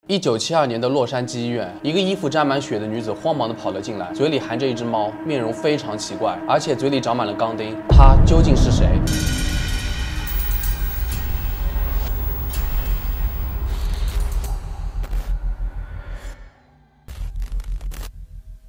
1972年的洛杉矶医院，一个衣服沾满血的女子慌忙地跑了进来，嘴里含着一只猫，面容非常奇怪，而且嘴里长满了钢钉。她究竟是谁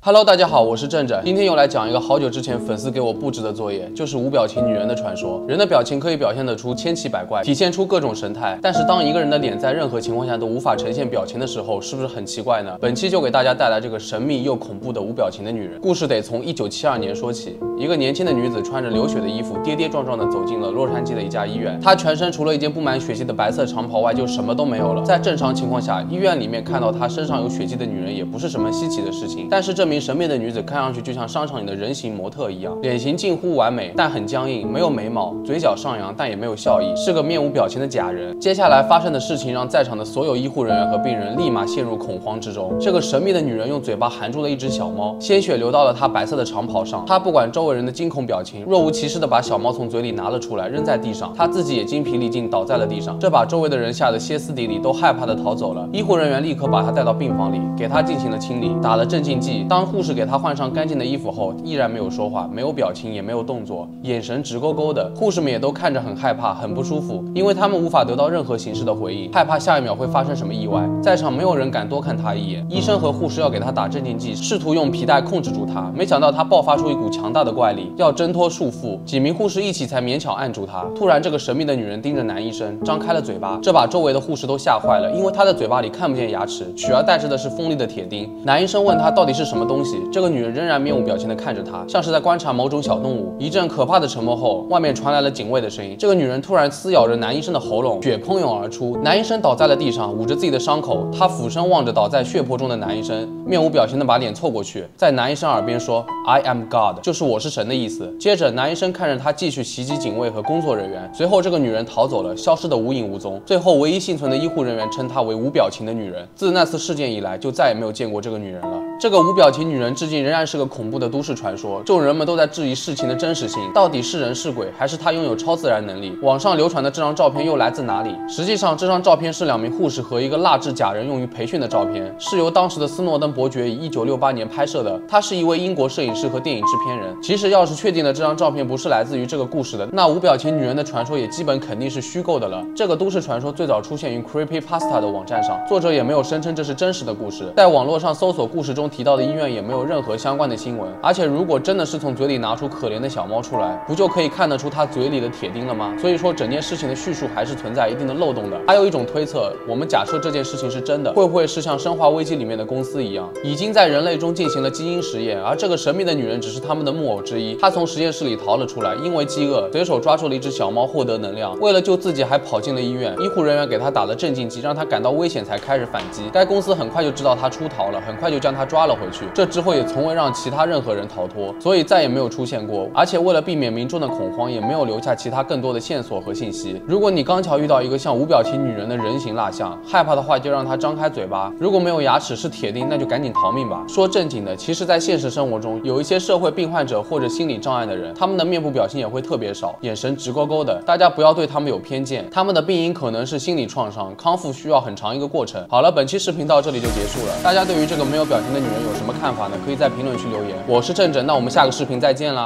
？Hello， 大家好，我是正正，今天又来讲一个好久之前粉丝给我布置的作业，就是无表情女人的传说。人的表情可以表现得出千奇百怪，体现出各种神态，但是当一个人的脸在任何情况下都无法呈现表情的时候，是不是很奇怪呢？本期就给大家带来这个神秘又恐怖的无表情的女人。故事得从1972年说起，一个年轻的女子穿着流血的衣服，跌跌撞撞地走进了洛杉矶的一家医院。她全身除了一件布满血迹的白色长袍外，就什么都没有了。在正常情况下，医院里面看到她身上有血迹的女人也不是什么稀奇的事情，但是这名神秘的女子看上去就像商场里的人形模特一样，脸型近乎完美，但很僵硬，没有眉毛，嘴角上扬，但也没有笑意，是个面无表情的假人。接下来发生的事情让在场的所有医护人员和病人立马陷入恐慌之中。这个神秘的女人用嘴巴含住了一只小猫，鲜血流到了她白色的长袍上。她不管周围人的惊恐表情，若无其事地把小猫从嘴里拿了出来，扔在地上，她自己也精疲力尽倒在了地上。这把周围的人吓得歇斯底里，都害怕地逃走了。医护人员立刻把她带到病房里，给她进行了清理，打了镇静剂。当护士给她换上干净的衣服后，依然没有说话，没有表情，也没有动作，眼神直勾勾的。护士们也都看着很害怕，很不舒服，因为他们无法得到任何形式的回应，害怕下一秒会发生什么意外。在场没有人敢多看她一眼。医生和护士要给她打镇静剂，试图用皮带控制住她，没想到她爆发出一股强大的怪力，要挣脱束缚。几名护士一起才勉强按住她。突然，这个神秘的女人盯着男医生，张开了嘴巴，这把周围的护士都吓坏了，因为她的嘴巴里看不见牙齿，取而代之的是锋利的铁钉。男医生问她到底是什么东西，这个女人仍然面无表情地看着他，像是在观察某种小动物。一阵可怕的沉默后，外面传来了警卫的声音。这个女人突然撕咬着男医生的喉咙，血喷涌而出。男医生倒在了地上，捂着自己的伤口。他俯身望着倒在血泊中的男医生，面无表情地把脸凑过去，在男医生耳边说 I am God， 就是我是神的意思。接着男医生看着他继续袭击警卫和工作人员。随后这个女人逃走了，消失得无影无踪。最后唯一幸存的医护人员称她为无表情的女人。自那次事件以来，就再也没有见过这个女人了。这个无表情女人至今仍然是个恐怖的都市传说，众人们都在质疑事情的真实性，到底是人是鬼，还是她拥有超自然能力？网上流传的这张照片又来自哪里？实际上，这张照片是2名护士和一个蜡制假人用于培训的照片，是由当时的斯诺登伯爵以1968年拍摄的。他是一位英国摄影师和电影制片人。其实，要是确定了这张照片不是来自于这个故事的，那无表情女人的传说也基本肯定是虚构的了。这个都市传说最早出现于 Creepypasta 的网站上，作者也没有声称这是真实的故事。在网络上搜索故事中提到的医院也没有任何相关的新闻。而且，如果真的是从嘴里拿出可怜的小猫出来，不就可以看得出它嘴里的铁钉了吗？所以说，整件事情的叙述还是存在一定的漏洞的。还有一种推测，我们假设这件事情是真的，会不会是像《生化危机》里面的公司一样，已经在人类中进行了基因实验，而这个神秘的女人只是他们的木偶之一？她从实验室里逃了出来，因为饥饿，随手抓住了一只小猫获得能量。为了救自己，还跑进了医院。医护人员给她打了镇静剂，让她感到危险才开始反击。该公司很快就知道她出逃了，很快就将她抓了回去。这之后也从未让其他任何人逃脱，所以再也没有出现过。而且为了避免民众的恐慌，也没有留下其他更多的线索和信息。如果你刚巧遇到一个像无表情女人的人形蜡像，害怕的话就让她张开嘴巴，如果没有牙齿是铁钉，那就赶紧逃命吧。说正经的，其实在现实生活中，有一些社会病患者或者心理障碍的人，他们的面部表情也会特别少，眼神直勾勾的。大家不要对他们有偏见，他们的病因可能是心理创伤，康复需要很长一个过程。好了，本期视频到这里就结束了。大家对于这个没有表情的女人有什么看法呢？可以在评论区留言。我是正正，那我们下个视频再见啦。